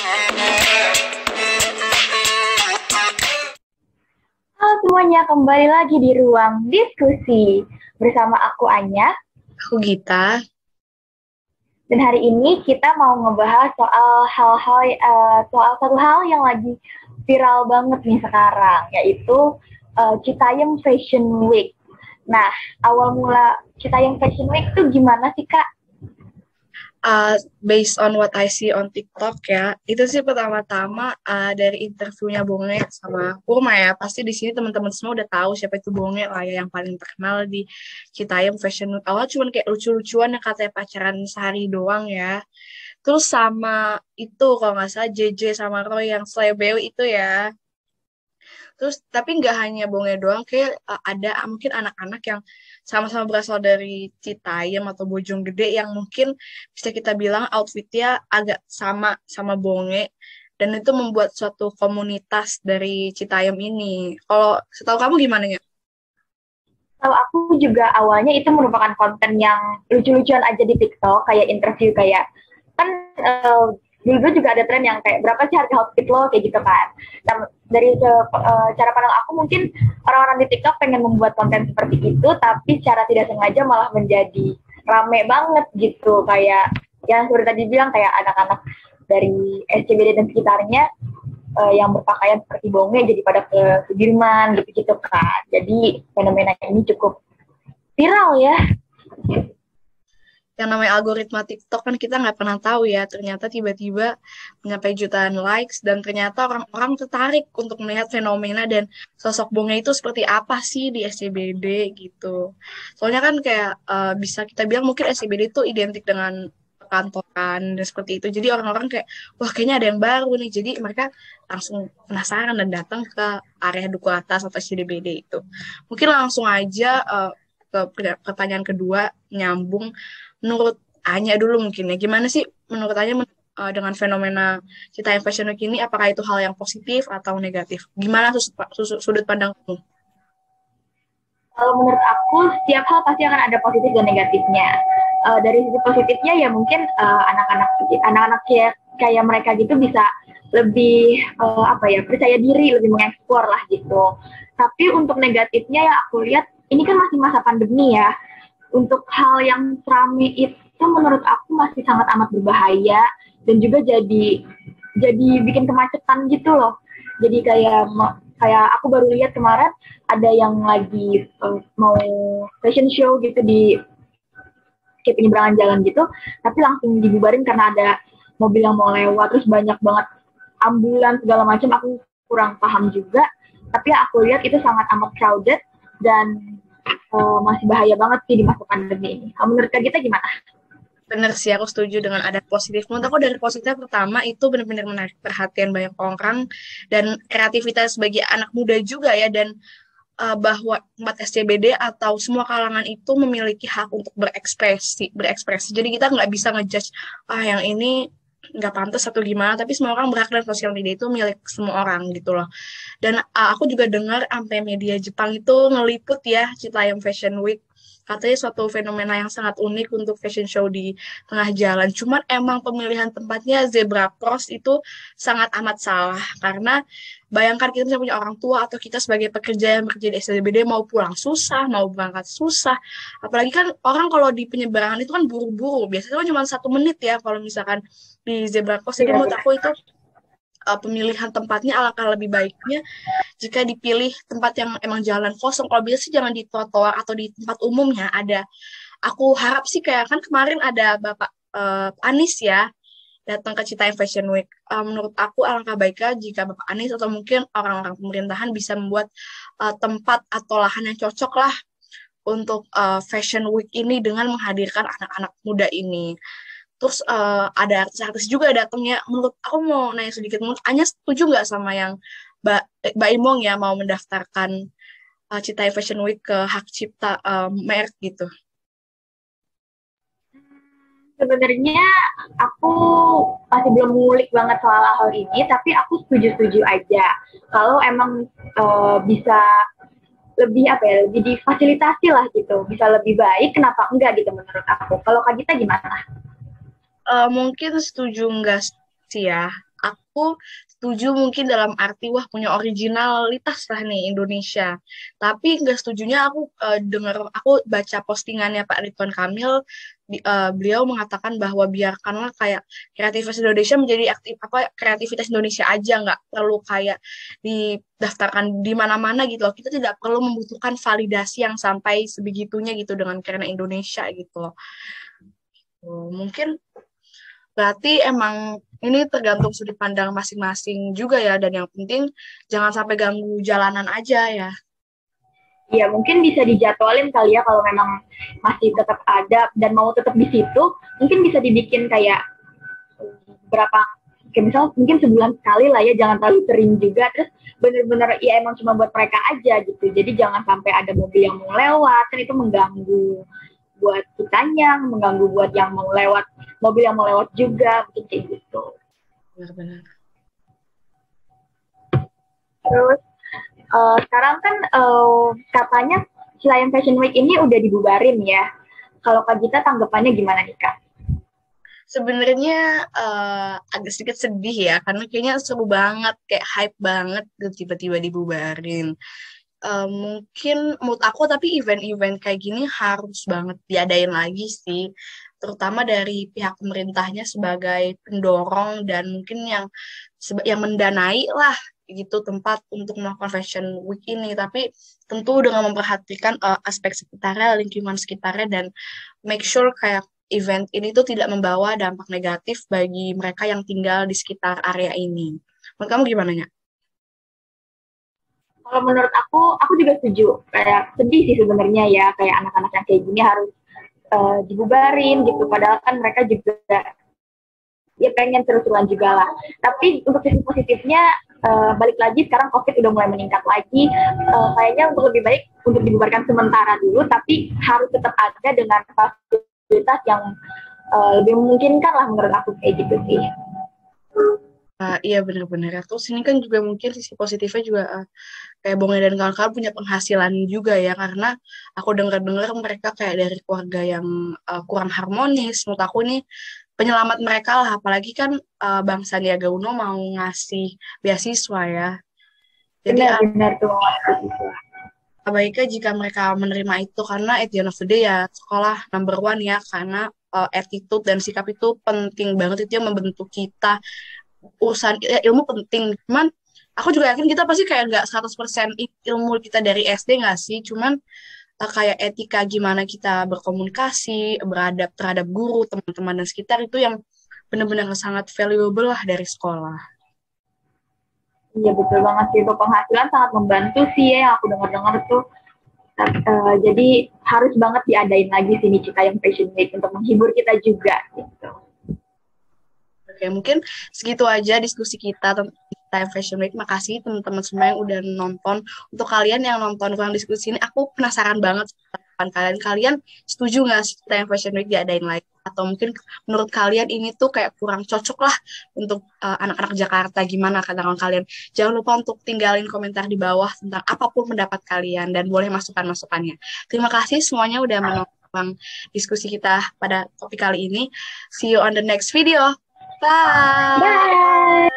Halo semuanya, kembali lagi di ruang diskusi bersama aku Anya. Aku Gita. Dan hari ini kita mau ngebahas soal satu hal yang lagi viral banget nih sekarang, yaitu Citayam Fashion Week. Nah, awal mula Citayam Fashion Week itu gimana sih Kak? Based on what I see on TikTok ya, itu sih pertama-tama dari interviewnya Bonge sama Kurma ya. Pasti di sini teman-teman semua udah tahu siapa itu Bonge lah ya, yang paling terkenal di Citayam Fashion Week. Awal cuman kayak lucu-lucuan yang katanya pacaran sehari doang ya. Terus sama itu kalau nggak salah JJ sama Roy yang selebeo itu ya. Terus tapi nggak hanya Bonge doang, kayak ada mungkin anak-anak yang sama-sama berasal dari Citayam atau Bojonggede yang mungkin bisa kita bilang outfitnya agak sama sama Bonge, dan itu membuat suatu komunitas dari Citayam ini. Kalau setahu kamu gimana ya? Tahu aku juga awalnya itu merupakan konten yang lucu-lucuan aja di TikTok, kayak interview kayak kan dulu juga ada tren yang kayak berapa sih harga outfit lo kayak gitu kan. Nah, dari cara pandang aku mungkin orang-orang di TikTok pengen membuat konten seperti itu, tapi secara tidak sengaja malah menjadi rame banget gitu, kayak yang seperti tadi bilang kayak anak-anak dari SCBD dan sekitarnya yang berpakaian seperti Bonge jadi pada ke Sudirman gitu-gitu kan. Jadi fenomena ini cukup viral ya. Yang namanya algoritma TikTok kan kita nggak pernah tahu ya, ternyata tiba-tiba mencapai jutaan likes, dan ternyata orang-orang tertarik untuk melihat fenomena dan sosok Bonge itu seperti apa sih di SCBD gitu. Soalnya kan kayak bisa kita bilang mungkin SCBD itu identik dengan kantoran dan seperti itu. Jadi orang-orang kayak, wah kayaknya ada yang baru nih. Jadi mereka langsung penasaran dan datang ke area Duku Atas atau SCBD itu. Mungkin langsung aja ke pertanyaan kedua, nyambung. Menurut Anya dulu mungkin ya, gimana sih menurut Anya dengan fenomena Citayam Fashion Week ini, apakah itu hal yang positif atau negatif? Gimana sudut pandang kamu? Kalau menurut aku setiap hal pasti akan ada positif dan negatifnya. Dari sisi positifnya ya mungkin anak-anak kayak mereka gitu bisa lebih percaya diri, lebih mengeksplor lah gitu. Tapi untuk negatifnya ya aku lihat ini kan masih masa pandemi ya. Untuk hal yang rame itu menurut aku masih sangat amat berbahaya dan juga jadi bikin kemacetan gitu loh. Jadi kayak aku baru lihat kemarin ada yang lagi mau fashion show gitu di kayak penyeberangan jalan gitu, tapi langsung dibubarin karena ada mobil yang mau lewat, terus banyak banget ambulans segala macam. Aku kurang paham juga, tapi aku lihat itu sangat amat crowded dan masih bahaya banget sih di masa pandemi ini. Menurut Kak Gita gimana? Bener sih, aku setuju dengan ada positif. Menurut aku dari positif pertama itu benar-benar menarik perhatian banyak orang dan kreativitas bagi anak muda juga ya, dan bahwa tempat SCBD atau semua kalangan itu memiliki hak untuk berekspresi. Jadi kita nggak bisa ngejudge yang ini nggak pantas atau gimana, tapi semua orang berhak, dan sosial media itu milik semua orang gitu loh. Dan aku juga dengar sampai media Jepang itu ngeliput ya Citayam Fashion Week. Katanya suatu fenomena yang sangat unik untuk fashion show di tengah jalan. Cuman emang pemilihan tempatnya zebra cross itu sangat amat salah. Karena bayangkan kita misalnya punya orang tua atau kita sebagai pekerja yang bekerja di SCBD, mau pulang susah, mau berangkat susah. Apalagi kan orang kalau di penyeberangan itu kan buru-buru. Biasanya kan cuma 1 menit ya kalau misalkan di zebra cross. Jadi menurut aku itu pemilihan tempatnya alangkah lebih baiknya jika dipilih tempat yang emang jalan kosong. Kalau bisa sih jangan di trotoar atau di tempat umumnya ada. Aku harap sih kayak kan kemarin ada Bapak Anies ya datang ke Citayam Fashion Week. Menurut aku alangkah baiknya jika Bapak Anies atau mungkin orang-orang pemerintahan bisa membuat tempat atau lahan yang cocok lah untuk Fashion Week ini dengan menghadirkan anak-anak muda ini. Terus ada artis-artis juga datangnya. Menurut aku mau nanya sedikit, menurut Anya setuju nggak sama yang Mbak Imong ya mau mendaftarkan Citai Fashion Week ke hak cipta merek gitu? Sebenarnya aku masih belum ngulik banget soal hal ini, tapi aku setuju-setuju aja. Kalau emang bisa lebih lebih difasilitasi lah gitu, bisa lebih baik, kenapa enggak gitu menurut aku. Kalau Kak Gita gimana? Mungkin setuju nggak sih ya. aku setuju mungkin dalam arti wah punya originalitas lah nih Indonesia. Tapi nggak setujunya aku baca postingannya Pak Ridwan Kamil, beliau mengatakan bahwa biarkanlah kayak kreativitas Indonesia menjadi kreativitas Indonesia aja, nggak perlu kayak didaftarkan di mana-mana gitu loh. Kita tidak perlu membutuhkan validasi yang sampai sebegitunya gitu dengan karena Indonesia gitu loh. Mungkin berarti emang ini tergantung sudut pandang masing-masing juga ya, dan yang penting jangan sampai ganggu jalanan aja ya. Ya mungkin bisa dijadwalin kali ya kalau memang masih tetap ada dan mau tetap di situ, mungkin bisa dibikin kayak berapa, kayak misal mungkin sebulan sekali lah ya, jangan terlalu sering juga, terus bener-bener ya emang cuma buat mereka aja gitu, jadi jangan sampai ada mobil yang mau lewat, kan itu mengganggu buat kitanya, mengganggu buat yang mau lewat, mobil yang mau lewat juga, mungkin kayak gitu. Benar-benar. Terus sekarang kan katanya selain Fashion Week ini udah dibubarin ya. Kalau Kak Gita tanggapannya gimana nih Kak? Sebenarnya agak sedikit sedih ya, karena kayaknya seru banget, kayak hype banget tiba-tiba dibubarin. Mungkin menurut aku tapi event-event kayak gini harus banget diadain lagi sih, terutama dari pihak pemerintahnya sebagai pendorong dan mungkin yang mendanai lah gitu tempat untuk melakukan Fashion Week ini, tapi tentu dengan memperhatikan aspek sekitarnya, lingkungan sekitarnya, dan make sure kayak event ini tuh tidak membawa dampak negatif bagi mereka yang tinggal di sekitar area ini. Menurut kamu gimana ya? Kalau menurut aku juga setuju. Kayak sedih sih sebenarnya ya, kayak anak-anak yang kayak gini harus dibubarin gitu. Padahal kan mereka juga ya pengen seru-seruan juga lah. Tapi untuk sisi positifnya, balik lagi sekarang COVID udah mulai meningkat lagi. Kayaknya untuk lebih baik untuk dibubarkan sementara dulu, tapi harus tetap ada dengan fasilitas yang lebih memungkinkan lah menurut aku, kayak gitu sih. Iya benar-benar. Terus ini kan juga mungkin sisi positifnya juga kayak Bonge dan kawan-kawan punya penghasilan juga ya, karena aku dengar-dengar mereka kayak dari keluarga yang kurang harmonis. Menurut aku ini penyelamat mereka lah, apalagi kan Bang Sandiaga Uno mau ngasih beasiswa ya. Jadi Benar-benar tuh. baiknya jika mereka menerima itu, karena at the end of the day ya sekolah number one ya, karena attitude dan sikap itu penting banget, itu yang membentuk kita. Urusan ilmu penting, cuman aku juga yakin kita pasti kayak nggak 100% ilmu kita dari SD nggak sih, cuman kayak etika gimana kita berkomunikasi, beradab terhadap guru, teman-teman dan sekitar, itu yang benar-benar sangat valuable lah dari sekolah. Iya betul banget sih, itu penghasilan sangat membantu sih ya, yang aku dengar-dengar tuh. Jadi harus banget diadain lagi sini Citayam Fashion Week untuk menghibur kita juga gitu. Oke, mungkin segitu aja diskusi kita tentang Time Fashion Week. Makasih teman-teman semua yang udah nonton. Untuk kalian yang nonton ruang diskusi ini, aku penasaran banget sama kalian. Kalian setuju nggak Time Fashion Week diadain lagi? Atau mungkin menurut kalian ini tuh kayak kurang cocok lah untuk anak-anak Jakarta. Gimana katakan kalian? Jangan lupa untuk tinggalin komentar di bawah tentang apapun pendapat kalian, dan boleh masukan-masukannya. Terima kasih semuanya udah menonton diskusi kita pada topik kali ini. See you on the next video. Bye. Bye.